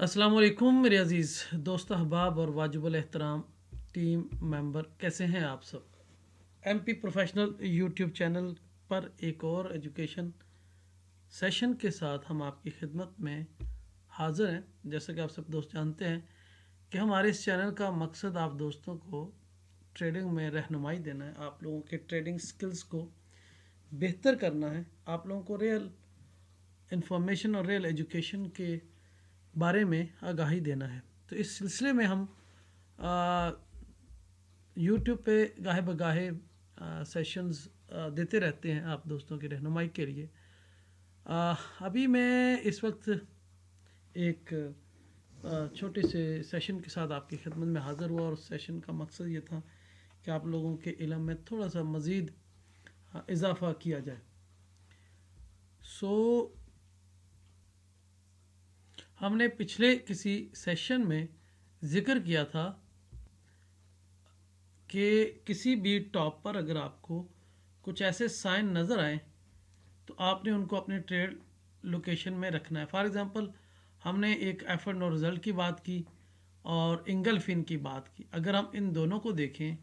अस्सलाम वालेकुम मेरे अज़ीज़ दोस्त अहबाब और वाजिबुल एहतराम टीम मेंबर, कैसे हैं आप सब। एमपी प्रोफेशनल यूट्यूब चैनल पर एक और एजुकेशन सेशन के साथ हम आपकी खिदमत में हाज़िर हैं। जैसा कि आप सब दोस्त जानते हैं कि हमारे इस चैनल का मकसद आप दोस्तों को ट्रेडिंग में रहनुमाई देना है, आप लोगों के ट्रेडिंग स्किल्स को बेहतर करना है, आप लोगों को रियल इंफॉर्मेशन और रियल एजुकेशन के बारे में आगाही देना है। तो इस सिलसिले में हम यूट्यूब पे गाहे बगाहे सेशंस देते रहते हैं आप दोस्तों की रहनुमाई के लिए। अभी मैं इस वक्त एक छोटे से सेशन के साथ आपकी खिदमत में हाज़िर हुआ और सेशन का मकसद ये था कि आप लोगों के इल्म में थोड़ा सा मज़ीद इजाफ़ा किया जाए। हमने पिछले किसी सेशन में ज़िक्र किया था कि किसी भी टॉप पर अगर आपको कुछ ऐसे साइन नज़र आए तो आपने उनको अपने ट्रेड लोकेशन में रखना है। फॉर एग्ज़ाम्पल हमने एक एफर्ट नो रिज़ल्ट की बात की और इंगल्फिन की बात की। अगर हम इन दोनों को देखें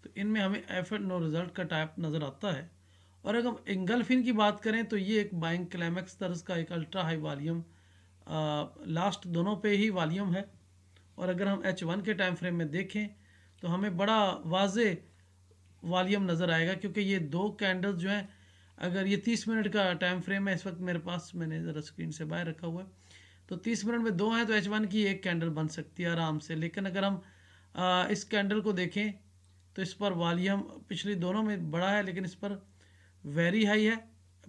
तो इनमें हमें एफर्ट नो रिज़ल्ट का टाइप नज़र आता है, और अगर हम इंगल्फिन की बात करें तो ये एक बाइंग क्लाइमैक्स तर्ज का एक अल्ट्रा हाई वॉल्यूम लास्ट दोनों पे ही वॉल्यूम है। और अगर हम H1 के टाइम फ्रेम में देखें तो हमें बड़ा वाजे वॉल्यूम नज़र आएगा, क्योंकि ये दो कैंडल्स जो हैं, अगर ये 30 मिनट का टाइम फ्रेम है इस वक्त मेरे पास, मैंने ज़रा स्क्रीन से बाहर रखा हुआ है, तो 30 मिनट में दो हैं तो H1 की एक कैंडल बन सकती है आराम से। लेकिन अगर हम इस कैंडल को देखें तो इस पर वॉल्यूम पिछली दोनों में बड़ा है, लेकिन इस पर वेरी हाई है,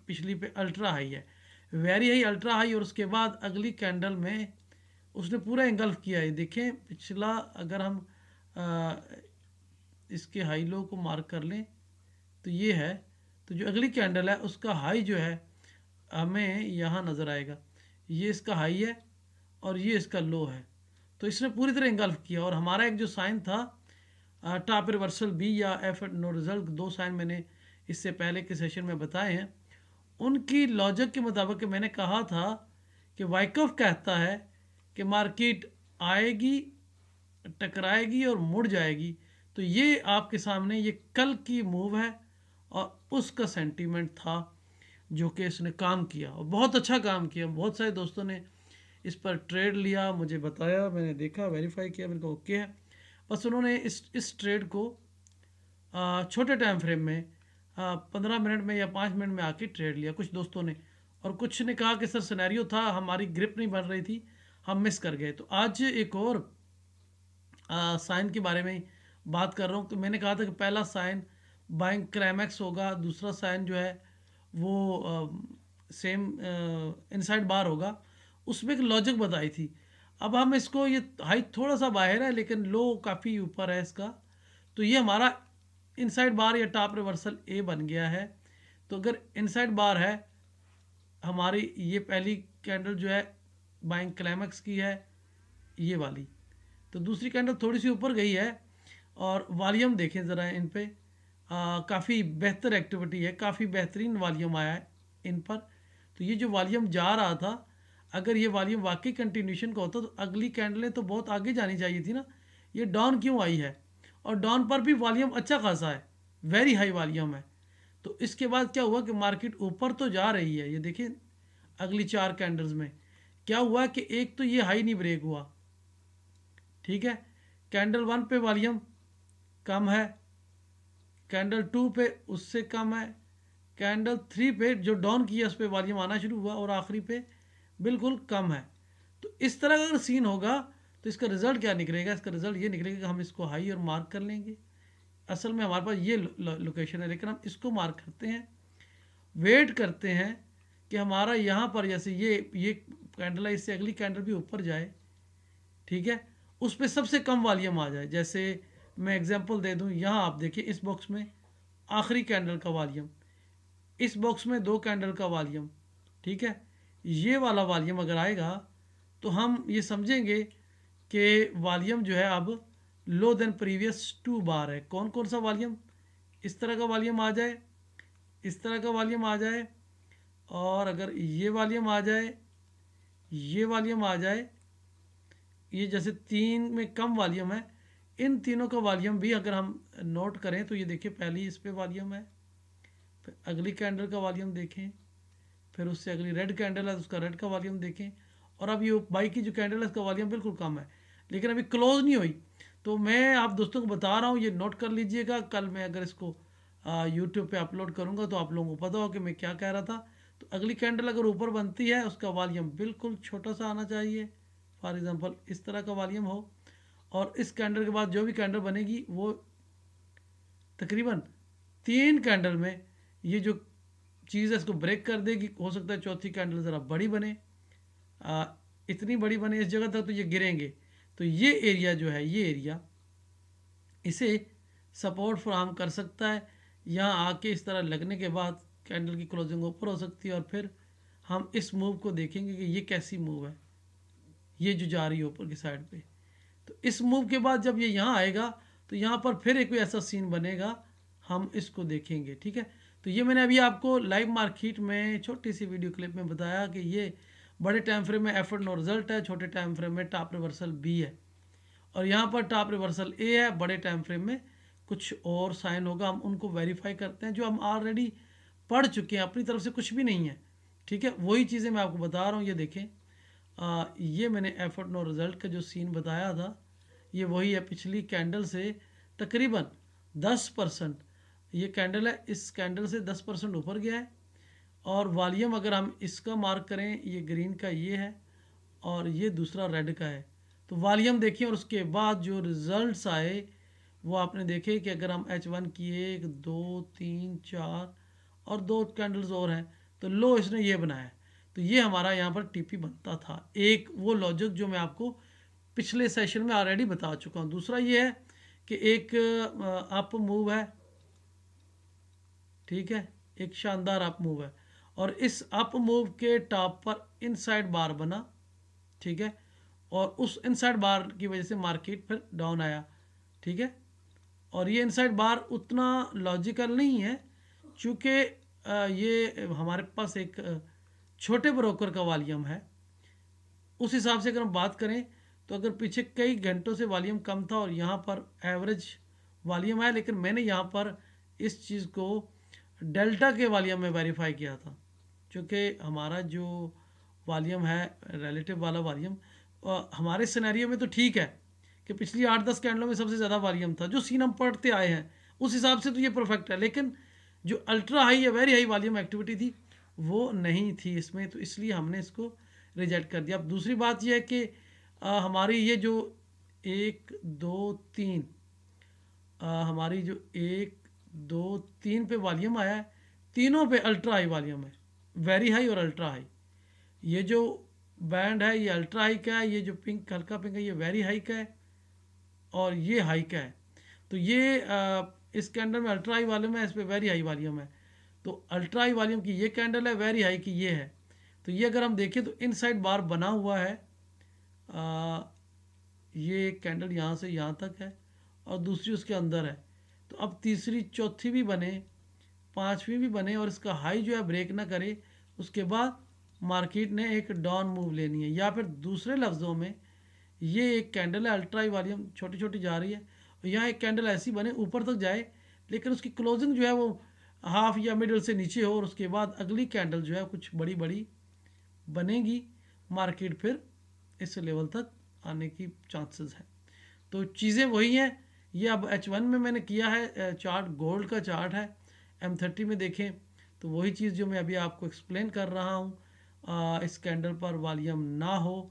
पिछली पे अल्ट्रा हाई है। वेरी हाई, अल्ट्रा हाई, और उसके बाद अगली कैंडल में उसने पूरा इंगल्फ किया है। देखें पिछला, अगर हम आ, इसके हाई लो को मार्क कर लें तो ये है, तो जो अगली कैंडल है उसका हाई जो है हमें यहाँ नज़र आएगा, ये इसका हाई है और ये इसका लो है। तो इसने पूरी तरह इंगल्फ किया। और हमारा एक जो साइन था टॉप रिवर्सल बी या एफ नो रिजल्ट, दो साइन मैंने इससे पहले के सेशन में बताए हैं। उनकी लॉजिक के मुताबिक मैंने कहा था कि वाइकफ कहता है कि मार्केट आएगी, टकराएगी और मुड़ जाएगी। तो ये आपके सामने ये कल की मूव है और उसका सेंटीमेंट था जो कि इसने काम किया और बहुत अच्छा काम किया। बहुत सारे दोस्तों ने इस पर ट्रेड लिया, मुझे बताया, मैंने देखा, वेरीफाई किया, मेरे को ओके है। बस उन्होंने इस ट्रेड को छोटे टाइम फ्रेम में 15 मिनट में या 5 मिनट में आके ट्रेड लिया कुछ दोस्तों ने, और कुछ ने कहा कि सर सिनेरियो था, हमारी ग्रिप नहीं बन रही थी, हम मिस कर गए। तो आज एक और साइन के बारे में बात कर रहा हूँ। तो मैंने कहा था कि पहला साइन बाइंग क्लाइमैक्स होगा, दूसरा साइन जो है वो सेम इनसाइड बार होगा। उसमें एक लॉजिक बताई थी। अब हम इसको, ये हाई थोड़ा सा बाहर है लेकिन लो काफ़ी ऊपर है इसका, तो ये हमारा इनसाइड बार या टॉप रिवर्सल ए बन गया है। तो अगर इनसाइड बार है हमारी, ये पहली कैंडल जो है बाइंग क्लाइमैक्स की है ये वाली, तो दूसरी कैंडल थोड़ी सी ऊपर गई है। और वॉल्यूम देखें ज़रा इन पे, काफ़ी बेहतर एक्टिविटी है, काफ़ी बेहतरीन वॉल्यूम आया है इन पर। तो ये जो वॉल्यूम जा रहा था, अगर ये वॉल्यूम वाकई कंटिन्यूशन का होता तो अगली कैंडलें तो बहुत आगे जानी चाहिए थी ना। ये डाउन क्यों आई है, और डाउन पर भी वॉल्यूम अच्छा खासा है, वेरी हाई वॉल्यूम है। तो इसके बाद क्या हुआ कि मार्केट ऊपर तो जा रही है, ये देखिए अगली चार कैंडल्स में क्या हुआ कि एक तो ये हाई नहीं ब्रेक हुआ, ठीक है, कैंडल 1 पे वॉल्यूम कम है, कैंडल 2 पे उससे कम है, कैंडल 3 पे जो डाउन किया उस पर वॉल्यूम आना शुरू हुआ, और आखिरी पे बिल्कुल कम है। तो इस तरह का अगर सीन होगा तो इसका रिज़ल्ट क्या निकलेगा, इसका रिज़ल्ट ये निकलेगा कि हम इसको हाई और मार्क कर लेंगे। असल में हमारे पास ये लोकेशन है, लेकिन हम इसको मार्क करते हैं, वेट करते हैं कि हमारा यहाँ पर जैसे ये कैंडल है, इससे अगली कैंडल भी ऊपर जाए, ठीक है, उस पर सबसे कम वॉल्यूम आ जाए। जैसे मैं एग्जांपल दे दूं, यहाँ आप देखिए इस बॉक्स में आखिरी कैंडल का वॉल्यूम, इस बॉक्स में दो कैंडल का वॉल्यूम, ठीक है, ये वाला वॉल्यूम अगर आएगा तो हम ये समझेंगे कि वॉल्यूम जो है अब लो देन प्रीवियस 2 बार है। कौन कौन सा वॉल्यूम, इस तरह का वॉल्यूम आ जाए, इस तरह का वॉल्यूम आ जाए, और अगर ये वॉल्यूम आ जाए, ये वॉल्यूम आ जाए, ये जैसे 3 में कम वॉल्यूम है, इन तीनों का वॉल्यूम भी अगर हम नोट करें तो ये देखिए पहली इस पे वॉल्यूम है, फिर अगली कैंडल का वॉल्यूम देखें, फिर उससे अगली रेड कैंडल है तो उसका रेड का वॉल्यूम देखें, और अब ये बाई की जो कैंडल है उसका वॉल्यूम बिल्कुल कम है, लेकिन अभी क्लोज नहीं हुई। तो मैं आप दोस्तों को बता रहा हूँ, ये नोट कर लीजिएगा, कल मैं अगर इसको यूट्यूब पे अपलोड करूँगा तो आप लोगों को पता हो कि मैं क्या कह रहा था। तो अगली कैंडल अगर ऊपर बनती है उसका वॉल्यूम बिल्कुल छोटा सा आना चाहिए, फॉर एग्ज़ाम्पल इस तरह का वॉल्यूम हो, और इस कैंडल के बाद जो भी कैंडल बनेगी वो तकरीबन 3 कैंडल में ये जो चीज़ है इसको ब्रेक कर देगी। हो सकता है चौथी कैंडल ज़रा बड़ी बने, आ, इतनी बड़ी बने इस जगह तक तो ये गिरेंगे। तो ये एरिया जो है, ये एरिया इसे सपोर्ट फ्राहम कर सकता है। यहाँ आके इस तरह लगने के बाद कैंडल की क्लोजिंग ऊपर हो सकती है, और फिर हम इस मूव को देखेंगे कि ये कैसी मूव है, ये जो जा रही है ऊपर की साइड पे। तो इस मूव के बाद जब ये यहाँ आएगा तो यहाँ पर फिर एक कोई ऐसा सीन बनेगा, हम इसको देखेंगे, ठीक है। तो ये मैंने अभी आपको लाइव मार्केट में छोटी सी वीडियो क्लिप में बताया कि ये बड़े टाइम फ्रेम में एफर्ट नो रिजल्ट है, छोटे टाइम फ्रेम में टॉप रिवर्सल बी है, और यहाँ पर टॉप रिवर्सल ए है। बड़े टाइम फ्रेम में कुछ और साइन होगा, हम उनको वेरीफाई करते हैं, जो हम ऑलरेडी पढ़ चुके हैं, अपनी तरफ से कुछ भी नहीं है, ठीक है। वही चीज़ें मैं आपको बता रहा हूँ। ये देखें, ये मैंने एफर्ट नो रिजल्ट का जो सीन बताया था, ये वही है। पिछली कैंडल से तकरीबन 10% ये कैंडल है, इस कैंडल से 10% ऊपर गया है। और वॉल्यूम अगर हम इसका मार्क करें, ये ग्रीन का ये है और ये दूसरा रेड का है, तो वॉल्यूम देखिए। और उसके बाद जो रिजल्ट्स आए वो आपने देखे कि अगर हम H1 किए 1 2 3 4 और 2 कैंडल्स और हैं, तो लो इसने ये बनाया है। तो ये हमारा यहाँ पर टीपी बनता था। एक वो लॉजिक जो मैं आपको पिछले सेशन में ऑलरेडी बता चुका हूँ। दूसरा ये है कि एक अप मूव है, ठीक है, एक शानदार अप मूव है, और इस अप मूव के टॉप पर इनसाइड बार बना, ठीक है, और उस इनसाइड बार की वजह से मार्केट फिर डाउन आया, ठीक है। और ये इनसाइड बार उतना लॉजिकल नहीं है, चूँकि ये हमारे पास एक छोटे ब्रोकर का वॉल्यूम है। उस हिसाब से अगर हम बात करें तो अगर पीछे कई घंटों से वॉल्यूम कम था और यहाँ पर एवरेज वॉल्यूम है, लेकिन मैंने यहाँ पर इस चीज़ को डेल्टा के वॉल्यूम में वेरीफाई किया था, क्योंकि हमारा जो वॉल्यूम है रिलेटिव वाला वॉल्यूम हमारे सिनेरियो में तो ठीक है कि पिछली 8-10 कैंडलों में सबसे ज़्यादा वॉल्यूम था, जो सीन हम पढ़ते आए हैं उस हिसाब से तो ये परफेक्ट है। लेकिन जो अल्ट्रा हाई या वेरी हाई वॉल्यूम एक्टिविटी थी वो नहीं थी इसमें, तो इसलिए हमने इसको रिजेक्ट कर दिया। अब दूसरी बात यह है कि हमारी ये जो 1 2 3 हमारी जो 1 2 3 पे वॉल्यूम आया है, तीनों पे अल्ट्रा हाई वॉल्यूम है, वेरी हाई और अल्ट्रा हाई। ये जो बैंड है ये अल्ट्रा हाई का है, ये जो पिंक हल्का पिंक है ये वेरी हाई का है, और ये हाई का है। तो ये इस कैंडल में अल्ट्रा हाई वॉल्यूम है, इस पर वेरी हाई वॉल्यूम है। तो अल्ट्रा हाई वॉल्यूम की ये कैंडल है, वेरी हाई की ये है। तो ये अगर हम देखें तो इनसाइड बार बना हुआ है, ये कैंडल यहाँ से यहाँ तक है और दूसरी उसके अंदर है। तो अब तीसरी चौथी भी बने, पांचवी भी बने, और इसका हाई जो है ब्रेक ना करे, उसके बाद मार्केट ने एक डाउन मूव लेनी है। या फिर दूसरे लफ्ज़ों में ये एक कैंडल है, अल्ट्रा हाई वॉल्यूम छोटी छोटी जा रही है, और यहाँ एक कैंडल ऐसी बने ऊपर तक जाए, लेकिन उसकी क्लोजिंग जो है वो हाफ या मिडल से नीचे हो, और उसके बाद अगली कैंडल जो है कुछ बड़ी बड़ी बनेगी, मार्केट फिर इस लेवल तक आने की चांसेस हैं। तो चीज़ें वही हैं। ये अब H1 में मैंने किया है, चार्ट गोल्ड का चार्ट है, M30 में देखें तो वही चीज़ जो मैं अभी आपको एक्सप्लेन कर रहा हूँ। इस कैंडल पर वॉल्यूम ना हो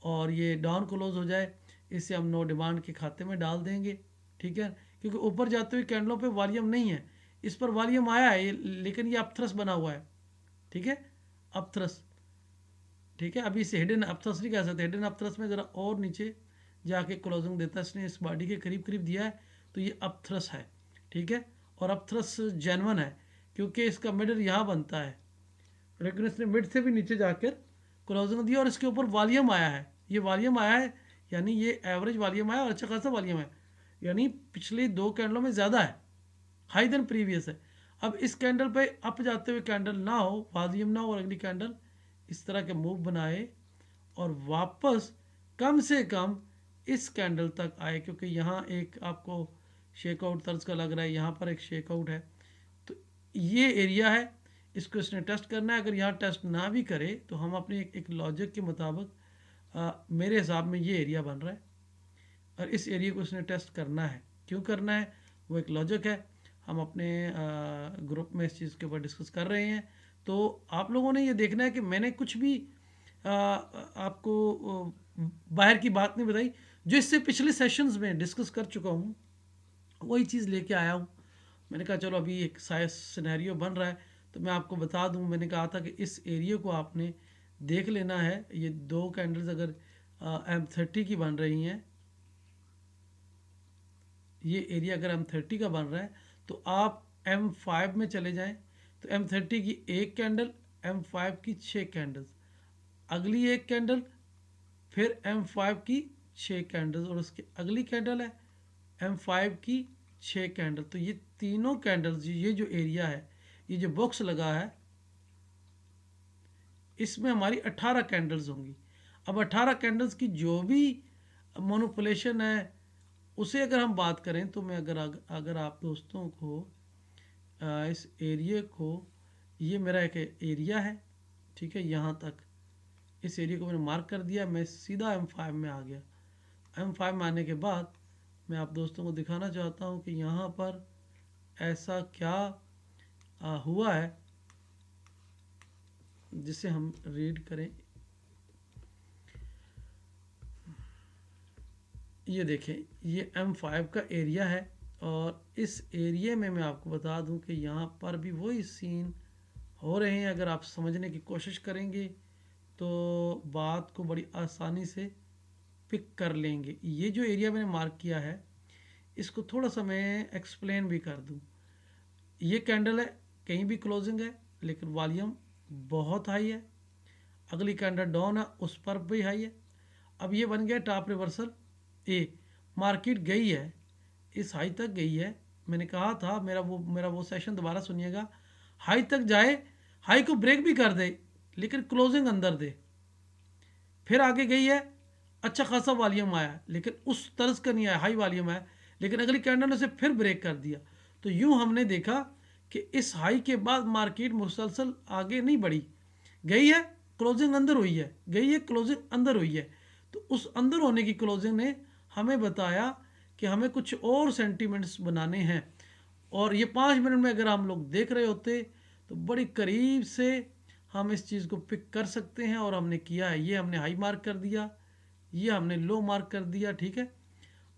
और ये डाउन क्लोज हो जाए, इसे हम नो डिमांड के खाते में डाल देंगे, ठीक है। क्योंकि ऊपर जाते हुए कैंडलों पे वॉल्यूम नहीं है, इस पर वॉल्यूम आया है लेकिन ये अपथ्रस बना हुआ है, ठीक है, अपथ्रस, ठीक है। अभी इसे हिडन अपथ्रस नहीं कह सकते, हिडन अपथ्रस में ज़रा और नीचे जाके क्लोजिंग देता है, इसने इस बॉडी के करीब करीब दिया है, तो ये अपथ्रस है, ठीक है। और अपथ्रस जेन्युइन है क्योंकि इसका मिडल यहाँ बनता है, लेकिन इसने मिड से भी नीचे जाकर क्लोजिंग दी और इसके ऊपर वॉल्यूम आया है। ये वॉल्यूम आया है यानी ये एवरेज वॉल्यूम आया और अच्छा खासा वॉल्यूम है, यानी पिछली 2 कैंडलों में ज़्यादा है, हाई देन प्रीवियस है। अब इस कैंडल पे अप जाते हुए कैंडल ना हो, वॉल्यूम ना हो, और अगली कैंडल इस तरह के मूव बनाए और वापस कम से कम इस कैंडल तक आए, क्योंकि यहाँ एक आपको शेकआउट तर्ज का लग रहा है, यहाँ पर एक शेकआउट है, तो ये एरिया है, इसको इसने टेस्ट करना है। अगर यहाँ टेस्ट ना भी करे तो हम अपने एक लॉजिक के मुताबिक मेरे हिसाब में ये एरिया बन रहा है और इस एरिया को इसने टेस्ट करना है। क्यों करना है वो एक लॉजिक है, हम अपने ग्रुप में इस चीज़ के ऊपर डिस्कस कर रहे हैं। तो आप लोगों ने ये देखना है कि मैंने कुछ भी आपको बाहर की बात नहीं बताई, जो इससे पिछले सेशंस में डिस्कस कर चुका हूँ वही चीज़ लेके आया हूँ। मैंने कहा चलो अभी एक सिनेरियो बन रहा है तो मैं आपको बता दूँ। मैंने कहा था कि इस एरिया को आपने देख लेना है। ये दो कैंडल्स अगर M30 की बन रही हैं, ये एरिया अगर M30 का बन रहा है तो आप M5 में चले जाएं तो M30 की एक कैंडल, M5 की 6 कैंडल्स, अगली एक कैंडल, फिर M5 की 6 कैंडल्स और उसकी अगली कैंडल है M5 की 6 कैंडल। तो ये तीनों कैंडल्स, ये जो एरिया है, ये जो बॉक्स लगा है, इसमें हमारी 18 कैंडल्स होंगी। अब 18 कैंडल्स की जो भी मैनिपुलेशन है उसे अगर हम बात करें तो मैं अगर आप दोस्तों को इस एरिया को, ये मेरा एक एरिया है, ठीक है, यहाँ तक इस एरिया को मैंने मार्क कर दिया, मैं सीधा M5 में आ गया। M5 में आने के बाद मैं आप दोस्तों को दिखाना चाहता हूँ कि यहाँ पर ऐसा क्या हुआ है जिसे हम रीड करें। ये देखें, ये M5 का एरिया है और इस एरिया में मैं आपको बता दूं कि यहाँ पर भी वही सीन हो रहे हैं। अगर आप समझने की कोशिश करेंगे तो बात को बड़ी आसानी से पिक कर लेंगे। ये जो एरिया मैंने मार्क किया है इसको थोड़ा सा मैं एक्सप्लेन भी कर दूं। ये कैंडल है, कहीं भी क्लोजिंग है लेकिन वॉल्यूम बहुत हाई है। अगली कैंडल डाउन है, उस पर भी हाई है। अब ये बन गया टॉप रिवर्सल ए, मार्केट गई है, इस हाई तक गई है। मैंने कहा था मेरा वो सेशन दोबारा सुनिएगा, हाई तक जाए, हाई को ब्रेक भी कर दे लेकिन क्लोजिंग अंदर दे, फिर आगे गई है, अच्छा खासा वॉल्यूम आया लेकिन उस तर्ज का नहीं आया, हाई वॉल्यूम आया, लेकिन अगली कैंडल ने से फिर ब्रेक कर दिया। तो यूं हमने देखा कि इस हाई के बाद मार्केट मुसलसल आगे नहीं बढ़ी, गई है क्लोजिंग अंदर हुई है, गई है क्लोजिंग अंदर हुई है। तो उस अंदर होने की क्लोजिंग ने हमें बताया कि हमें कुछ और सेंटीमेंट्स बनाने हैं। और ये 5 मिनट में अगर हम लोग देख रहे होते तो बड़ी करीब से हम इस चीज़ को पिक कर सकते हैं और हमने किया है। ये हमने हाई मार्क कर दिया, ये हमने लो मार्क कर दिया, ठीक है।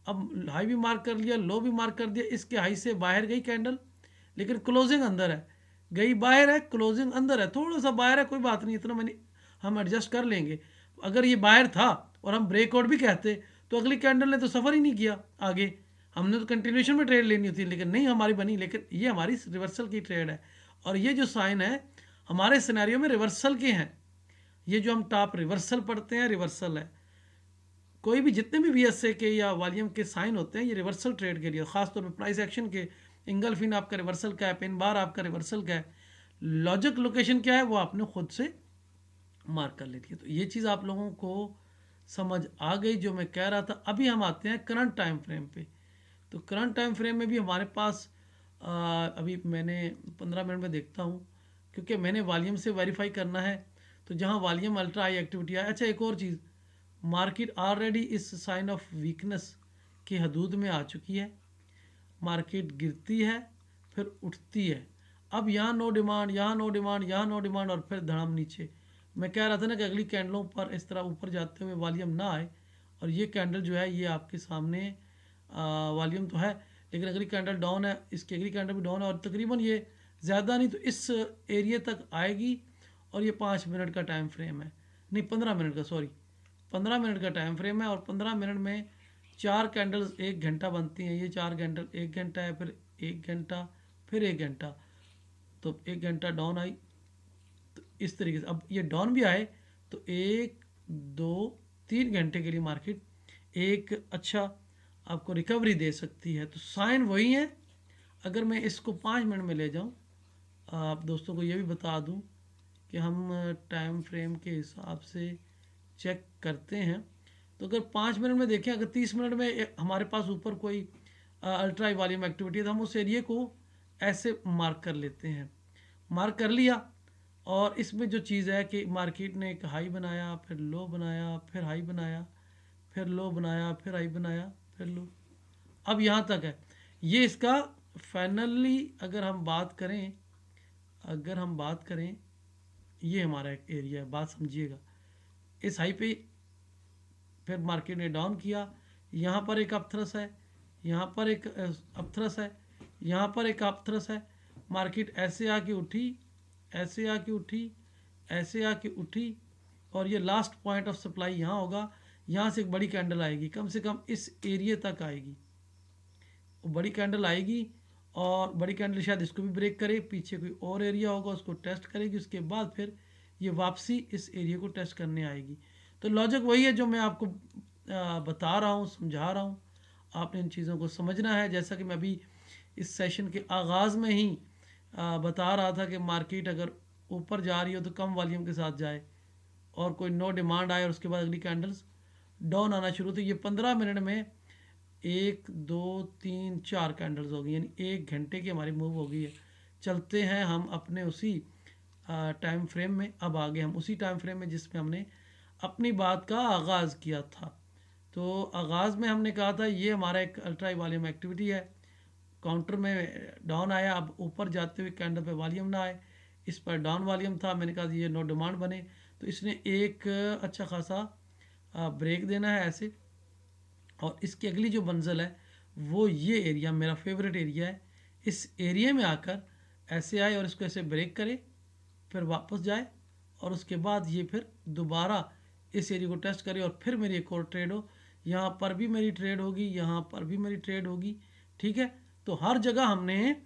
अब हाई भी मार्क कर लिया, लो भी मार्क कर दिया। इसके हाई से बाहर गई कैंडल लेकिन क्लोजिंग अंदर है, गई बाहर है, क्लोजिंग अंदर है, थोड़ा सा बाहर है, कोई बात नहीं, इतना मैंने हम एडजस्ट कर लेंगे। अगर ये बाहर था और हम ब्रेकआउट भी कहते तो अगली कैंडल ने तो सफ़र ही नहीं किया आगे, हमने तो कंटिन्यूशन में ट्रेड लेनी होती, लेकिन नहीं हमारी बनी। लेकिन ये हमारी रिवर्सल की ट्रेड है और ये जो साइन है हमारे सिनेरियो में रिवर्सल के हैं। ये जो हम टॉप रिवर्सल पढ़ते हैं रिवर्सल है। कोई भी जितने भी VSA के या वॉल्यूम के साइन होते हैं ये रिवर्सल ट्रेड के लिए, खासतौर पर प्राइस एक्शन के, इंगल्फिन आपका रिवर्सल का है, पिन बार आपका रिवर्सल का है, लॉजिक लोकेशन क्या है वो आपने खुद से मार्क कर लेती है। तो ये चीज़ आप लोगों को समझ आ गई जो मैं कह रहा था। अभी हम आते हैं करंट टाइम फ्रेम पे। तो करंट टाइम फ्रेम में भी हमारे पास अभी मैंने 15 मिनट में देखता हूँ क्योंकि मैंने वॉल्यूम से वेरीफाई करना है। तो जहाँ वॉल्यूम अल्ट्रा हाई एक्टिविटी है, अच्छा एक और चीज़, मार्केट ऑलरेडी इस साइन ऑफ वीकनेस की हदूद में आ चुकी है। मार्केट गिरती है फिर उठती है, अब यहाँ नो डिमांड, यहाँ नो डिमांड, यहाँ नो डिमांड और फिर धड़म नीचे। मैं कह रहा था ना कि अगली कैंडलों पर इस तरह ऊपर जाते हुए वॉल्यूम ना आए, और ये कैंडल जो है ये आपके सामने वॉल्यूम तो है लेकिन अगली कैंडल डाउन है, इसकी अगली कैंडल भी डाउन है और तकरीबन ये ज़्यादा नहीं तो इस एरिया तक आएगी। और ये 5 मिनट का टाइम फ्रेम है, नहीं 15 मिनट का, सॉरी 15 मिनट का टाइम फ्रेम है। और 15 मिनट में 4 कैंडल्स 1 घंटा बनती हैं। ये 4 कैंडल 1 घंटा है, फिर 1 घंटा, फिर 1 घंटा, तो 1 घंटा डाउन आई। तो इस तरीके से अब ये डाउन भी आए तो 1 2 3 घंटे के लिए मार्केट एक अच्छा आपको रिकवरी दे सकती है। तो साइन वही है। अगर मैं इसको 5 मिनट में ले जाऊं, आप दोस्तों को ये भी बता दूं कि हम टाइम फ्रेम के हिसाब से चेक करते हैं तो अगर 5 मिनट में देखें, अगर 30 मिनट में हमारे पास ऊपर कोई अल्ट्रा हाई वॉल्यूम एक्टिविटी है तो हम उस एरिया को ऐसे मार्क कर लेते हैं। मार्क कर लिया, और इसमें जो चीज़ है कि मार्केट ने एक हाई बनाया, फिर लो बनाया, फिर हाई बनाया, फिर लो बनाया, फिर हाई बनाया, फिर लो, अब यहाँ तक है। ये इसका फाइनली अगर हम बात करें, ये हमारा एक एरिया है, बात समझिएगा। इस हाई पे फिर मार्केट ने डाउन किया, यहाँ पर एक अपथ्रस है, यहाँ पर एक अपथ्रस है, यहाँ पर एक अपथ्रस है, मार्केट ऐसे आके उठी, ऐसे आके उठी, ऐसे आके उठी, और ये लास्ट पॉइंट ऑफ सप्लाई यहाँ होगा। यहाँ से एक बड़ी कैंडल आएगी, कम से कम इस एरिया तक आएगी, वो बड़ी कैंडल आएगी, और बड़ी कैंडल शायद इसको भी ब्रेक करे, पीछे कोई और एरिया होगा उसको टेस्ट करेगी, उसके बाद फिर ये वापसी इस एरिया को टेस्ट करने आएगी। तो लॉजिक वही है जो मैं आपको बता रहा हूँ, समझा रहा हूँ। आपने इन चीज़ों को समझना है। जैसा कि मैं अभी इस सेशन के आगाज़ में ही बता रहा था कि मार्केट अगर ऊपर जा रही हो तो कम वॉल्यूम के साथ जाए, और कोई नो डिमांड आए और उसके बाद अगली कैंडल्स डाउन आना शुरू, तो ये 15 मिनट में 1 2 3 4 कैंडल्स हो गई, यानी 1 घंटे की हमारी मूव हो गई है। चलते हैं हम अपने उसी टाइम फ्रेम में, अब आगे हम उसी टाइम फ्रेम में जिसमें हमने अपनी बात का आगाज़ किया था। तो आगाज़ में हमने कहा था ये हमारा एक अल्ट्रा वॉल्यूम एक्टिविटी है, काउंटर में डाउन आया, अब ऊपर जाते हुए कैंडल पे वॉल्यूम ना आए, इस पर डाउन वॉल्यूम था, मैंने कहा ये नो डिमांड बने, तो इसने एक अच्छा खासा ब्रेक देना है ऐसे, और इसकी अगली जो मंजिल है वो ये एरिया मेरा फेवरेट एरिया है। इस एरिया में आकर ऐसे आए और इसको ऐसे ब्रेक करे, फिर वापस जाए, और उसके बाद ये फिर दोबारा इस एरिया को टेस्ट करे, और फिर मेरी एक और ट्रेड हो, यहाँ पर भी मेरी ट्रेड होगी, यहाँ पर भी मेरी ट्रेड होगी। ठीक है, तो हर जगह हमने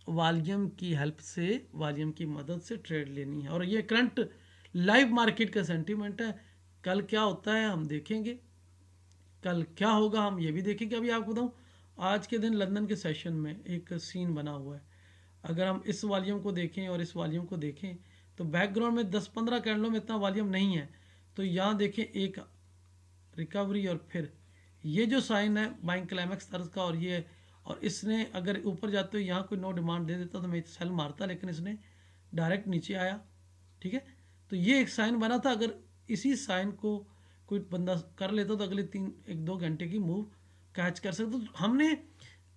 वॉल्यूम की हेल्प से, वॉल्यूम की मदद से ट्रेड लेनी है, और ये करंट लाइव मार्केट का सेंटीमेंट है। कल क्या होता है हम देखेंगे, कल क्या होगा हम ये भी देखेंगे। अभी आपको बताऊँ, आज के दिन लंदन के सेशन में एक सीन बना हुआ है। अगर हम इस वॉल्यूम को देखें और इस वॉल्यूम को देखें तो बैकग्राउंड में 10-15 कैंडलों में इतना वॉल्यूम नहीं है, तो यहाँ देखें एक रिकवरी, और फिर ये जो साइन है बाइंग क्लाइमैक्स तर्ज का, और इसने अगर ऊपर जाते हुए यहाँ कोई नो डिमांड दे देता तो मैं सेल मारता, लेकिन इसने डायरेक्ट नीचे आया। ठीक है, तो ये एक साइन बना था। अगर इसी साइन को कोई बंदा कर लेता तो अगले 1-2 घंटे की मूव कैच कर सकता। तो हमने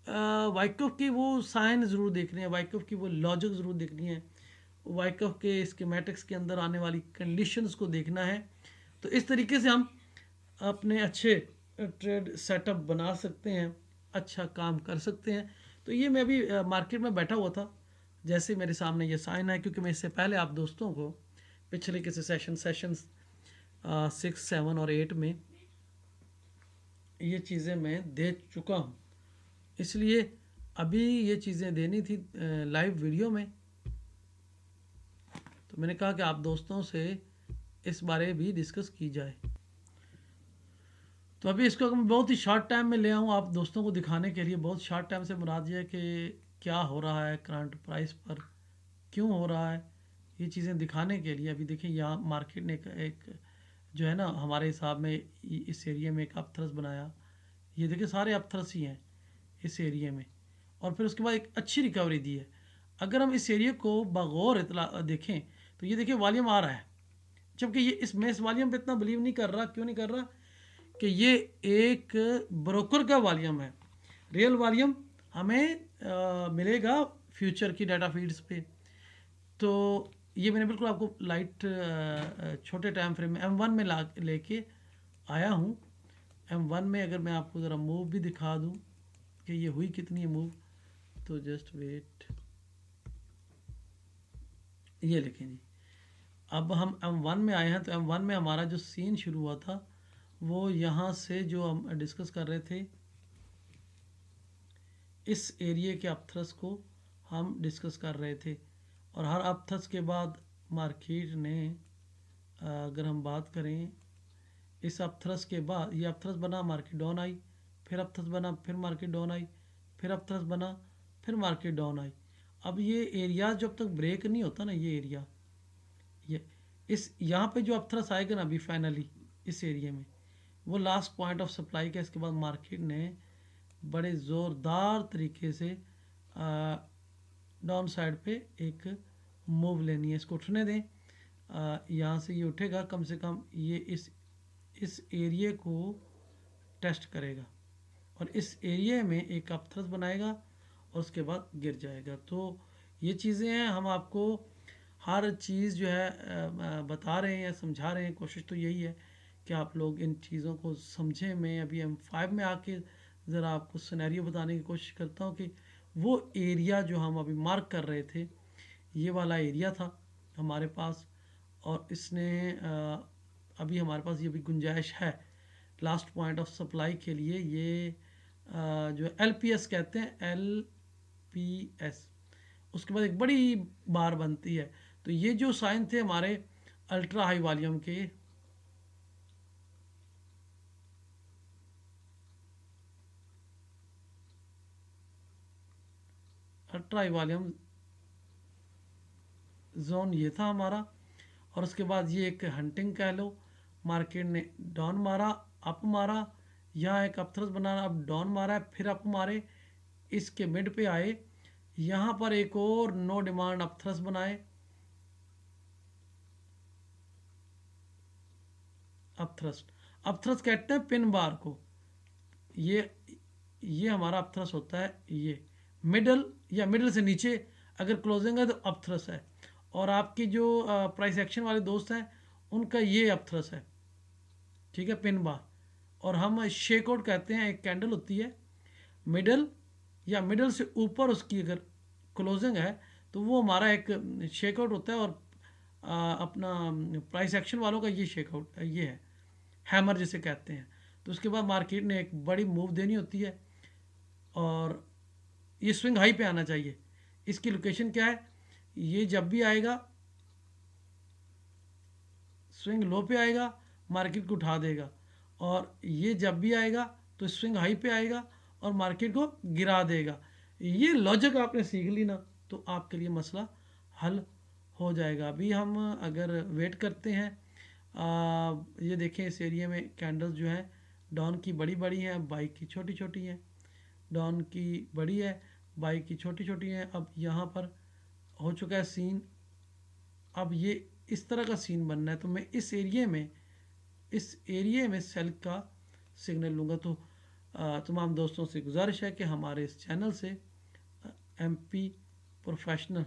वाइकफ की वो साइन ज़रूर देखनी है, वाइकफ की वो लॉजिक ज़रूर देखनी है, वाइकफ के स्कीमेटिक्स के अंदर आने वाली कंडीशंस को देखना है। तो इस तरीके से हम अपने अच्छे ट्रेड सेटअप बना सकते हैं, अच्छा काम कर सकते हैं। तो ये मैं अभी मार्केट में बैठा हुआ था, जैसे मेरे सामने ये साइन है, क्योंकि मैं इससे पहले आप दोस्तों को पिछले किसी सेशंस 6, 7 और 8 में ये चीज़ें मैं दे चुका हूँ, इसलिए अभी ये चीज़ें देनी थी लाइव वीडियो में। तो मैंने कहा कि आप दोस्तों से इस बारे भी डिस्कस की जाए। तो अभी इसको मैं बहुत ही शॉर्ट टाइम में ले आऊँ आप दोस्तों को दिखाने के लिए। बहुत शॉर्ट टाइम से मुराद ये है कि क्या हो रहा है करंट प्राइस पर, क्यों हो रहा है, ये चीज़ें दिखाने के लिए। अभी देखिए यहाँ मार्केट ने एक जो है ना हमारे हिसाब में इस एरिया में एक अपथ्रस बनाया, ये देखिए सारे अपथ्रस ही हैं इस एरिया में, और फिर उसके बाद एक अच्छी रिकवरी दी है। अगर हम इस एरिया को बगौर इतला देखें तो ये देखिए वॉल्यूम आ रहा है, जबकि ये इस वॉल्यूम पे इतना बिलीव नहीं कर रहा। क्यों नहीं कर रहा? कि ये एक ब्रोकर का वॉल्यूम है, रियल वॉल्यूम हमें मिलेगा फ्यूचर की डाटा फीड्स पे। तो ये मैंने बिल्कुल आपको लाइट छोटे टाइम फ्रेम में M1 में लेके आया हूँ। M1 में अगर मैं आपको ज़रा मूव भी दिखा दूँ कि ये हुई कितनी है मूव, तो जस्ट वेट, ये देखें जी। अब हम M1 में आए हैं, तो M1 में हमारा जो सीन शुरू हुआ था वो यहाँ से जो हम डिस्कस कर रहे थे, इस एरिया के अपथ्रस को हम डिस्कस कर रहे थे, और हर अपथ्रस के बाद मार्केट ने अगर हम बात करें, इस अपथ्रस के बाद ये अपथ्रस बना, मार्केट डाउन आई, फिर अपथ्रस बना, फिर मार्केट डाउन आई, फिर अपथ्रस बना, फिर मार्केट डाउन आई। अब ये एरिया जब तक ब्रेक नहीं होता ना, ये एरिया, ये इस यहाँ पे जो अपथ्रस आएगा ना अभी फाइनली इस एरिया में, वो लास्ट पॉइंट ऑफ सप्लाई का। इसके बाद मार्केट ने बड़े ज़ोरदार तरीके से डाउन साइड पे एक मूव लेनी है। इसको उठने दें, यहाँ से ये उठेगा, कम से कम ये इस एरिया को टेस्ट करेगा और इस एरिया में एक अपथ्रस्ट बनाएगा और उसके बाद गिर जाएगा। तो ये चीज़ें हैं, हम आपको हर चीज़ जो है बता रहे हैं, समझा रहे हैं। कोशिश तो यही है कि आप लोग इन चीज़ों को समझें। मैं अभी M5 में आके ज़रा आपको सिनेरियो बताने की कोशिश करता हूँ कि वो एरिया जो हम अभी मार्क कर रहे थे, ये वाला एरिया था हमारे पास, और इसने अभी हमारे पास ये भी गुंजाइश है लास्ट पॉइंट ऑफ सप्लाई के लिए। ये जो LPS कहते हैं, LPS, उसके बाद एक बड़ी बार बनती है। तो ये जो साइन थे हमारे अल्ट्रा हाई वॉल्यूम के, अल्ट्रा हाई वॉल्यूम जोन ये था हमारा। और उसके बाद ये एक हंटिंग कह लो, मार्केट ने डाउन मारा, अप मारा, यहाँ एक अपथ्रस्ट बनाना, अब डाउन मारा है, फिर अप मारे, इसके मिड पे आए, यहाँ पर एक और नो डिमांड अपथ्रस्ट बनाए, अपथ्रस्ट, अपथ्रस्ट कहते हैं पिन बार को। ये हमारा अपथ्रस्ट होता है। ये मिडल या मिडल से नीचे अगर क्लोजिंग है तो अपथ्रस्ट है। और आपकी जो प्राइस एक्शन वाले दोस्त हैं उनका ये अपथ्रस्ट है, ठीक है, पिन बार। और हम शेक आउट कहते हैं, एक कैंडल होती है मिडल या मिडल से ऊपर, उसकी अगर क्लोजिंग है तो वो हमारा एक शेक आउट होता है। और अपना प्राइस एक्शन वालों का ये शेक आउट ये है, हैमर जिसे कहते हैं। तो उसके बाद मार्केट ने एक बड़ी मूव देनी होती है और ये स्विंग हाई पे आना चाहिए। इसकी लोकेशन क्या है, ये जब भी आएगा स्विंग लो पे आएगा, मार्केट को उठा देगा, और ये जब भी आएगा तो स्विंग हाई पे आएगा और मार्केट को गिरा देगा। ये लॉजिक आपने सीख ली ना तो आपके लिए मसला हल हो जाएगा। अभी हम अगर वेट करते हैं, ये देखें इस एरिया में कैंडल्स जो हैं डाउन की बड़ी बड़ी हैं, बाई की छोटी छोटी हैं। डाउन की बड़ी है, बाई की छोटी छोटी हैं। अब यहाँ पर हो चुका है सीन, अब ये इस तरह का सीन बनना है। तो मैं इस एरिया में सेल का सिग्नल लूँगा। तो तमाम दोस्तों से गुजारिश है कि हमारे इस चैनल से MP professional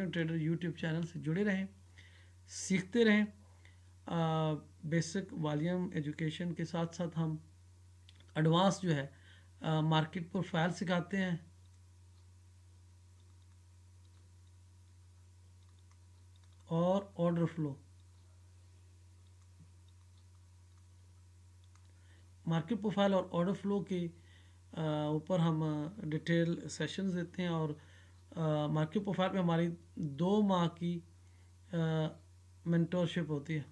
trader YouTube channel से जुड़े रहें, सीखते रहें। बेसिक वॉल्यूम एजुकेशन के साथ साथ हम एडवांस जो है मार्केट प्रोफाइल सिखाते हैं। और ऑर्डर फ्लो, मार्केट प्रोफाइल और ऑर्डर फ्लो के ऊपर हम डिटेल सेशंस देते हैं। और मार्केट प्रोफाइल में हमारी 2 माह की मेंटोरशिप होती है।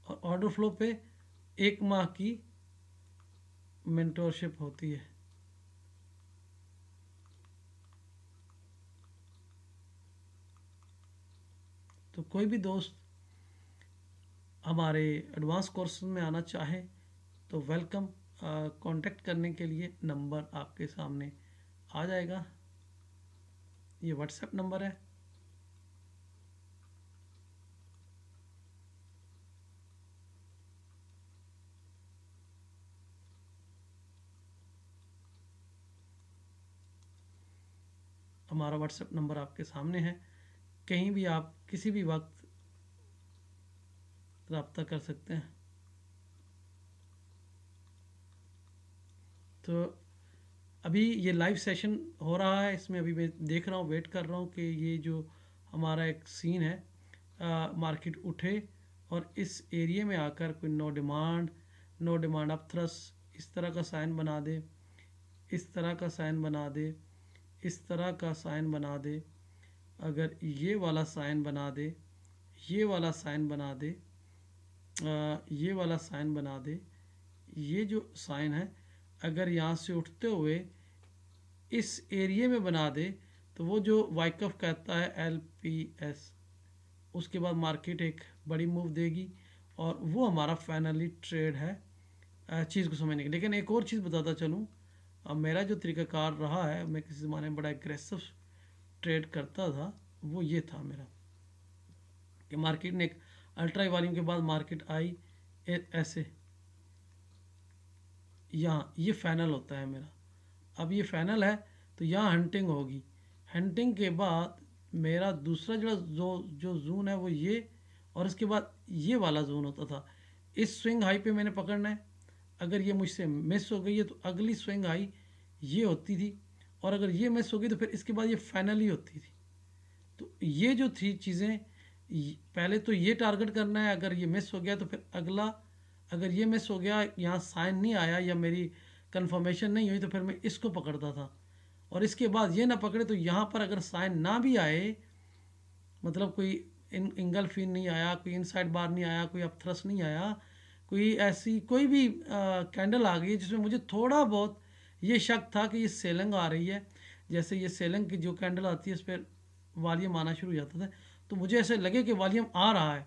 और ऑर्डर फ्लो पे 1 माह की मेंटोरशिप होती है। तो कोई भी दोस्त हमारे एडवांस कोर्स में आना चाहे तो वेलकम। कांटेक्ट करने के लिए नंबर आपके सामने आ जाएगा, ये व्हाट्सएप नंबर है। हमारा व्हाट्सएप नंबर आपके सामने है, कहीं भी आप किसी भी वक्त रब्ता कर सकते हैं। तो अभी ये लाइव सेशन हो रहा है, इसमें अभी मैं देख रहा हूँ, वेट कर रहा हूँ कि ये जो हमारा एक सीन है मार्केट उठे और इस एरिया में आकर कोई नो डिमांड अपथ्रस्ट इस तरह का साइन बना दे, इस तरह का साइन बना दे, इस तरह का साइन बना दे। अगर ये वाला साइन बना दे, ये वाला साइन बना दे, ये वाला साइन बना दे, ये जो साइन है अगर यहाँ से उठते हुए इस एरिया में बना दे तो वो जो वाइकफ कहता है LPS, उसके बाद मार्केट एक बड़ी मूव देगी और वो हमारा फाइनली ट्रेड है चीज़ को समझने के। लेकिन एक और चीज़ बताता चलूँ, अब मेरा जो तरीक़ाकार रहा है, मैं किसी ज़माने में बड़ा एग्रेसिव ट्रेड करता था, वो ये था मेरा कि मार्केट ने एक अल्ट्रा वॉल्यूम के बाद मार्केट आई ऐसे, यहाँ ये फाइनल होता है मेरा। अब ये फाइनल है तो यहाँ हंटिंग होगी, हंटिंग के बाद मेरा दूसरा जो जोन है वो ये, और इसके बाद ये वाला जोन होता था। इस स्विंग हाई पे मैंने पकड़ना है, अगर ये मुझसे मिस हो गई है तो अगली स्विंग हाई ये होती थी, और अगर ये मिस हो गई तो फिर इसके बाद ये फाइनली होती थी। तो ये जो थी चीज़ें, पहले तो ये टारगेट करना है, अगर ये मिस हो गया तो फिर अगला, अगर ये मिस हो गया, यहाँ साइन नहीं आया या मेरी कंफर्मेशन नहीं हुई तो फिर मैं इसको पकड़ता था, और इसके बाद ये ना पकड़े तो यहाँ पर अगर साइन ना भी आए, मतलब कोई इंगल फीन नहीं आया, कोई इनसाइड बार नहीं आया, कोई अपथ्रस नहीं आया, कोई ऐसी कोई भी कैंडल आ गई जिसमें मुझे थोड़ा बहुत ये शक था कि ये सेलिंग आ रही है, जैसे ये सेलिंग की जो कैंडल आती है इस पर वॉल्यूम आना शुरू हो जाता था, तो मुझे ऐसे लगे कि वॉल्यूम आ रहा है,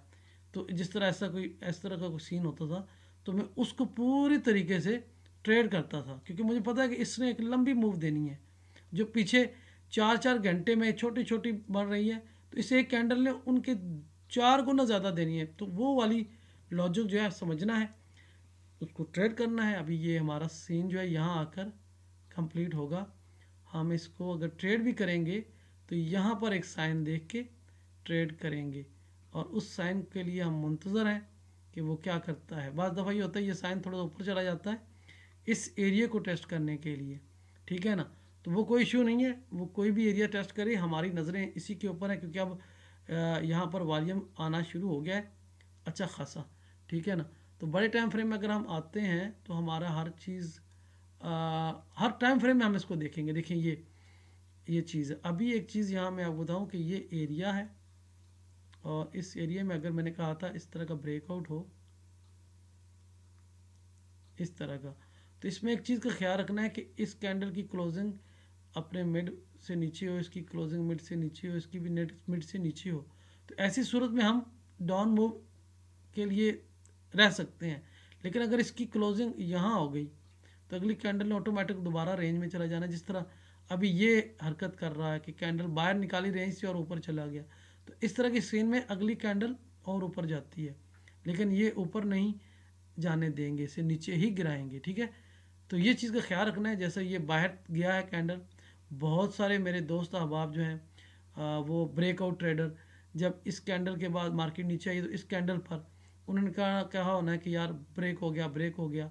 तो जिस तरह ऐसा कोई इस तरह का कोई सीन होता था तो मैं उसको पूरी तरीके से ट्रेड करता था, क्योंकि मुझे पता है कि इसने एक लंबी मूव देनी है जो पीछे 4-4 घंटे में छोटी छोटी बढ़ रही है, तो इसे एक कैंडल ने उनके 4 गुना ज़्यादा देनी है, तो वो वाली लॉजिक जो है समझना है, उसको ट्रेड करना है। अभी ये हमारा सीन जो है यहाँ आकर कंप्लीट होगा, हम इसको अगर ट्रेड भी करेंगे तो यहाँ पर एक साइन देख के ट्रेड करेंगे, और उस साइन के लिए हम मुंतज़र हैं कि वो क्या करता है। बाज़ दफ़ा ये होता है ये साइन थोड़ा ऊपर चला जाता है इस एरिया को टेस्ट करने के लिए, ठीक है ना, तो वो कोई इशू नहीं है, वो कोई भी एरिया टेस्ट करे, हमारी नज़रें इसी के ऊपर है, क्योंकि अब यहाँ पर वॉल्यूम आना शुरू हो गया है अच्छा खासा, ठीक है ना। तो बड़े टाइम फ्रेम में अगर हम आते हैं तो हमारा हर चीज़ हर टाइम फ्रेम में हम इसको देखेंगे। देखिए ये चीज़ है। अभी एक चीज़ यहाँ मैं आपको बताऊँ कि ये एरिया है, और इस एरिया में अगर मैंने कहा था इस तरह का ब्रेकआउट हो, इस तरह का, तो इसमें एक चीज़ का ख्याल रखना है कि इस कैंडल की क्लोजिंग अपने मिड से नीचे हो, इसकी क्लोजिंग मिड से नीचे हो, इसकी भी नेट मिड से नीचे हो, तो ऐसी सूरत में हम डाउन मूव के लिए रह सकते हैं। लेकिन अगर इसकी क्लोजिंग यहाँ हो गई तो अगली कैंडल ने ऑटोमेटिक दोबारा रेंज में चला जाना, जिस तरह अभी ये हरकत कर रहा है कि कैंडल बाहर निकाली रेंज से और ऊपर चला गया, तो इस तरह की सीन में अगली कैंडल और ऊपर जाती है, लेकिन ये ऊपर नहीं जाने देंगे, इसे नीचे ही गिराएंगे, ठीक है। तो ये चीज़ का ख्याल रखना है। जैसे ये बाहर गया है कैंडल, बहुत सारे मेरे दोस्त अहबाब जो हैं वो ब्रेकआउट ट्रेडर, जब इस कैंडल के बाद मार्केट नीचे आई तो इस कैंडल पर उन्होंने कहा होना है कि यार ब्रेक हो गया, ब्रेक हो गया।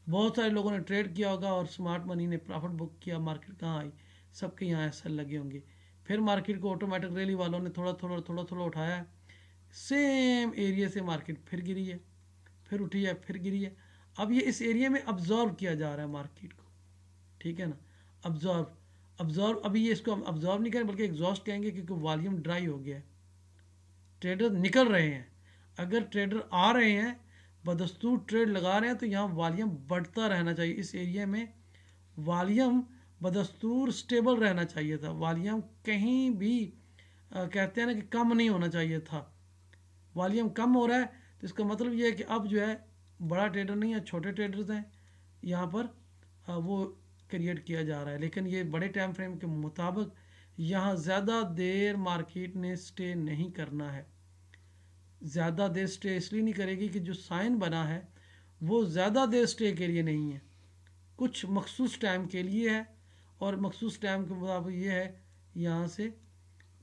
बहुत सारे लोगों ने ट्रेड किया होगा और स्मार्ट मनी ने प्रॉफिट बुक किया, मार्केट कहाँ आई, सबके यहाँ ऐसा लगे होंगे। फिर मार्केट को ऑटोमेटिक रैली वालों ने थोड़ा थोड़ा उठाया है, सेम एरिया से मार्केट फिर गिरी है, फिर उठी है, फिर गिरी है। अब ये इस एरिया में अब्जॉर्व किया जा रहा है मार्केट को, ठीक है ना, अब्जॉर्व अभी ये इसको हम अब्जॉर्व नहीं करें बल्कि एग्जॉस्ट कहेंगे, क्योंकि वॉल्यूम ड्राई हो गया है, ट्रेडर निकल रहे हैं। अगर ट्रेडर आ रहे हैं, बदस्तूर ट्रेड लगा रहे हैं, तो यहाँ वॉल्यूम बढ़ता रहना चाहिए। इस एरिया में वॉल्यूम बदस्तूर स्टेबल रहना चाहिए था, वॉल्यूम कहीं भी कहते हैं ना कि कम नहीं होना चाहिए था। वॉल्यूम कम हो रहा है तो इसका मतलब ये है कि अब जो है बड़ा ट्रेडर नहीं है, छोटे ट्रेडर्स हैं यहाँ पर वो क्रिएट किया जा रहा है। लेकिन ये बड़े टाइम फ्रेम के मुताबिक यहाँ ज़्यादा देर मार्केट ने स्टे नहीं करना है। ज़्यादा देर स्टे इसलिए नहीं करेगी कि जो साइन बना है वो ज़्यादा देर स्टे के लिए नहीं है, कुछ मखसूस टाइम के लिए है, और मखसूस टाइम के मुताबिक ये है यहाँ से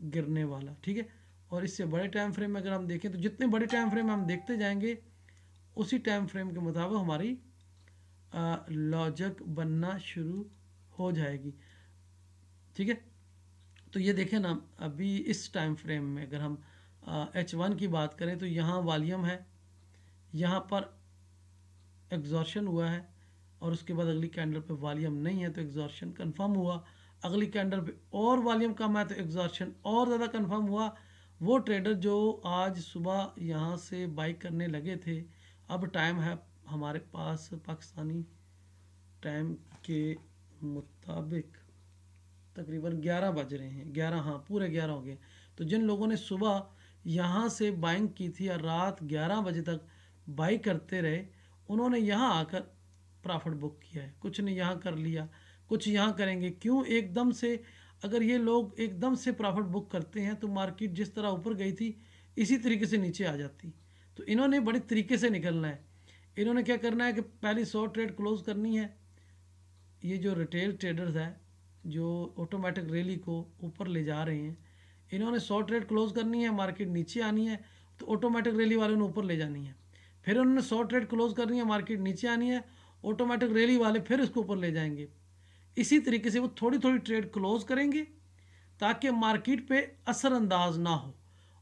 गिरने वाला, ठीक है। और इससे बड़े टाइम फ्रेम में अगर हम देखें तो जितने बड़े टाइम फ्रेम हम देखते जाएंगे उसी टाइम फ्रेम के मुताबिक हमारी लॉजिक बनना शुरू हो जाएगी, ठीक है। तो ये देखें ना, अभी इस टाइम फ्रेम में अगर हम H1 की बात करें तो यहाँ वॉल्यूम है, यहाँ पर एग्जॉर्शन हुआ है, और उसके बाद अगली कैंडल पे वॉल्यूम नहीं है तो एग्जॉर्शन कंफर्म हुआ, अगली कैंडल पे और वॉल्यूम कम है तो एग्जॉर्शन और ज़्यादा कंफर्म हुआ। वो ट्रेडर जो आज सुबह यहाँ से बाई करने लगे थे, अब टाइम है हमारे पास पाकिस्तानी टाइम के मुताबिक तकरीबन 11 बज रहे हैं, 11, हाँ पूरे 11 हो गए। तो जिन लोगों ने सुबह यहाँ से बाइंग की थी और रात 11 बजे तक बाई करते रहे, उन्होंने यहाँ आकर प्रॉफिट बुक किया है। कुछ ने यहाँ कर लिया, कुछ यहाँ करेंगे। क्यों एकदम से, अगर ये लोग एकदम से प्रॉफिट बुक करते हैं तो मार्केट जिस तरह ऊपर गई थी इसी तरीके से नीचे आ जाती। तो इन्होंने बड़े तरीके से निकलना है। इन्होंने क्या करना है कि पहली 100 ट्रेड क्लोज करनी है। ये जो रिटेल ट्रेडर्स हैं जो ऑटोमेटिक रैली को ऊपर ले जा रहे हैं, इन्होंने 100 ट्रेड क्लोज करनी है, मार्केट नीचे आनी है तो ऑटोमेटिक रैली वालों ने ऊपर ले जानी है। फिर उन्होंने 100 ट्रेड क्लोज करनी है, मार्केट नीचे आनी है, ऑटोमेटिक रैली वाले फिर इसको ऊपर ले जाएंगे। इसी तरीके से वो थोड़ी थोड़ी ट्रेड क्लोज करेंगे ताकि मार्केट पे असरअंदाज ना हो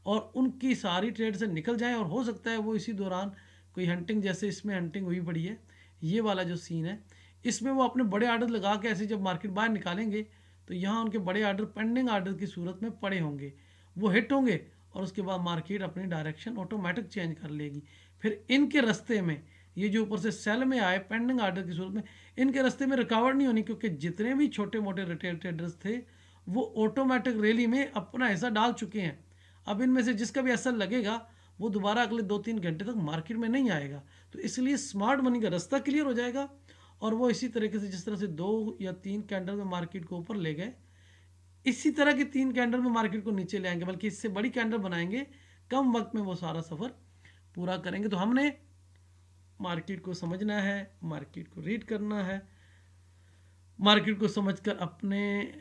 और उनकी सारी ट्रेड से निकल जाएं। और हो सकता है वो इसी दौरान कोई हंटिंग, जैसे इसमें हंटिंग हुई पड़ी है, ये वाला जो सीन है, इसमें वो अपने बड़े आर्डर लगा के ऐसे जब मार्केट बाहर निकालेंगे तो यहाँ उनके बड़े आर्डर पेंडिंग आर्डर की सूरत में पड़े होंगे, वो हिट होंगे और उसके बाद मार्केट अपनी डायरेक्शन ऑटोमेटिक चेंज कर लेगी। फिर इनके रास्ते में ये जो ऊपर से सेल में आए पेंडिंग आर्डर की सूरत में, इनके रास्ते में रुकावट नहीं होनी, क्योंकि जितने भी छोटे मोटे रिटेल ट्रेडर्स थे वो ऑटोमेटिक रैली में अपना हिस्सा डाल चुके हैं। अब इनमें से जिसका भी असर लगेगा वो दोबारा अगले 2-3 घंटे तक मार्केट में नहीं आएगा। तो इसलिए स्मार्ट मनी का रास्ता क्लियर हो जाएगा और वो इसी तरीके से जिस तरह से 2 या 3 कैंडल में मार्केट को ऊपर ले गए, इसी तरह के 3 कैंडल में मार्केट को नीचे ले आएंगे, बल्कि इससे बड़ी कैंडल बनाएंगे, कम वक्त में वो सारा सफ़र पूरा करेंगे। तो हमने मार्केट को समझना है, मार्केट को रीड करना है, मार्केट को समझकर अपने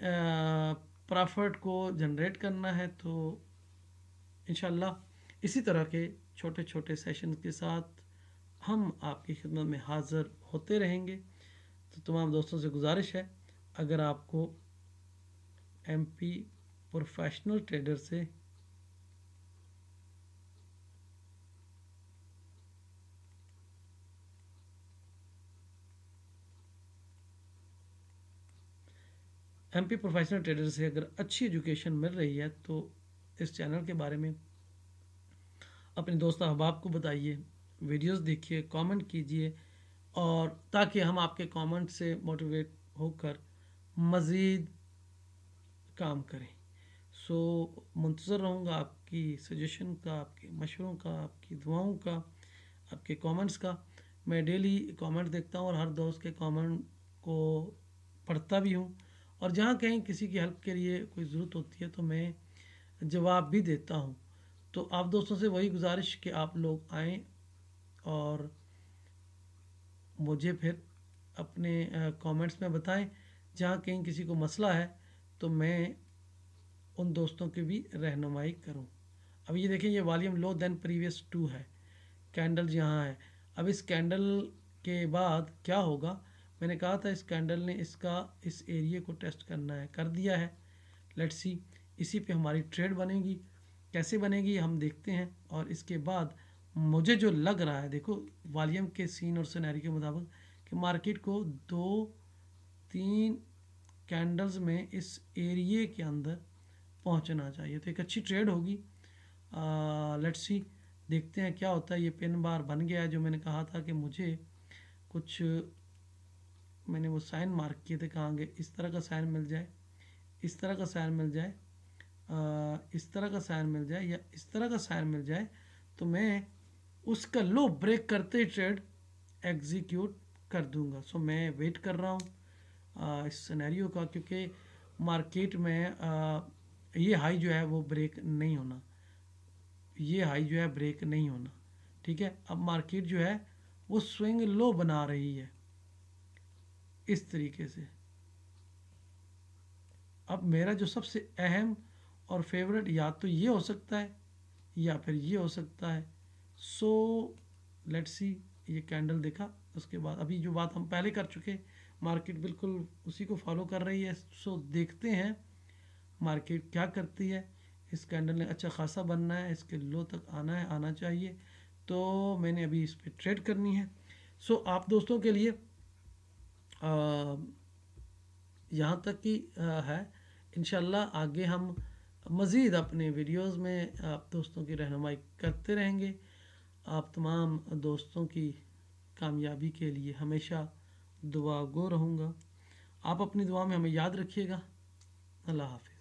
प्रॉफिट को जनरेट करना है। तो इंशाल्लाह इसी तरह के छोटे छोटे सेशन के साथ हम आपकी खिदमत में हाज़िर होते रहेंगे। तो तमाम दोस्तों से गुजारिश है, अगर आपको एमपी प्रोफेशनल ट्रेडर से अगर अच्छी एजुकेशन मिल रही है तो इस चैनल के बारे में अपने दोस्त अहबाब को बताइए, वीडियोस देखिए, कमेंट कीजिए, और ताकि हम आपके कमेंट से मोटिवेट होकर मज़ीद काम करें। सो मुंतज़र रहूँगा आपकी सजेशन का, आपके मशवरों का, आपकी दुआओं का, आपके कमेंट्स का। मैं डेली कमेंट देखता हूँ और हर दोस्त के कमेंट को पढ़ता भी हूँ, और जहाँ कहीं किसी की हेल्प के लिए कोई ज़रूरत होती है तो मैं जवाब भी देता हूँ। तो आप दोस्तों से वही गुजारिश कि आप लोग आएँ और मुझे फिर अपने कमेंट्स में बताएं। जहाँ कहीं किसी को मसला है तो मैं उन दोस्तों की भी रहनुमाई करूं। अब ये देखें, ये वॉल्यूम लो देन प्रीवियस 2 है, कैंडल यहाँ है। अब इस कैंडल के बाद क्या होगा, मैंने कहा था इस कैंडल ने इस एरिया को टेस्ट करना है, कर दिया है। लेट्स सी इसी पे हमारी ट्रेड बनेगी, कैसे बनेगी हम देखते हैं। और इसके बाद मुझे जो लग रहा है, देखो वॉल्यूम के सीन और सिनेरियो के मुताबिक, कि मार्केट को 2-3 कैंडल्स में इस एरिए के अंदर पहुंचना चाहिए, तो एक अच्छी ट्रेड होगी। लेट्स सी, देखते हैं क्या होता है। ये पिन बार बन गया है जो मैंने कहा था कि मुझे कुछ, मैंने वो साइन मार्क किए थे, कहाँ इस तरह का साइन मिल जाए, इस तरह का साइन मिल जाए, इस तरह का साइन मिल जाए, या इस तरह का साइन मिल जाए, तो मैं उसका लो ब्रेक करते ही ट्रेड एग्जीक्यूट कर दूंगा। सो मैं वेट कर रहा हूँ इस सिनेरियो का, क्योंकि मार्केट में ये हाई जो है वो ब्रेक नहीं होना, ये हाई जो है ब्रेक नहीं होना, ठीक है। अब मार्केट जो है वो स्विंग लो बना रही है इस तरीके से। अब मेरा जो सबसे अहम और फेवरेट या तो ये हो सकता है या फिर ये हो सकता है। सो लेट्स सी, ये कैंडल देखा, उसके बाद अभी जो बात हम पहले कर चुके, मार्केट बिल्कुल उसी को फॉलो कर रही है। सो देखते हैं मार्केट क्या करती है। इस कैंडल ने अच्छा खासा बनना है, इसके लो तक आना चाहिए, तो मैंने अभी इस पर ट्रेड करनी है। सो आप दोस्तों के लिए यहाँ तक की है। इंशाल्लाह आगे हम मज़ीद अपने वीडियोस में आप दोस्तों की रहनुमाई करते रहेंगे। आप तमाम दोस्तों की कामयाबी के लिए हमेशा दुआ गो रहूँगा। आप अपनी दुआ में हमें याद रखिएगा। अल्लाह हाफ़िज़।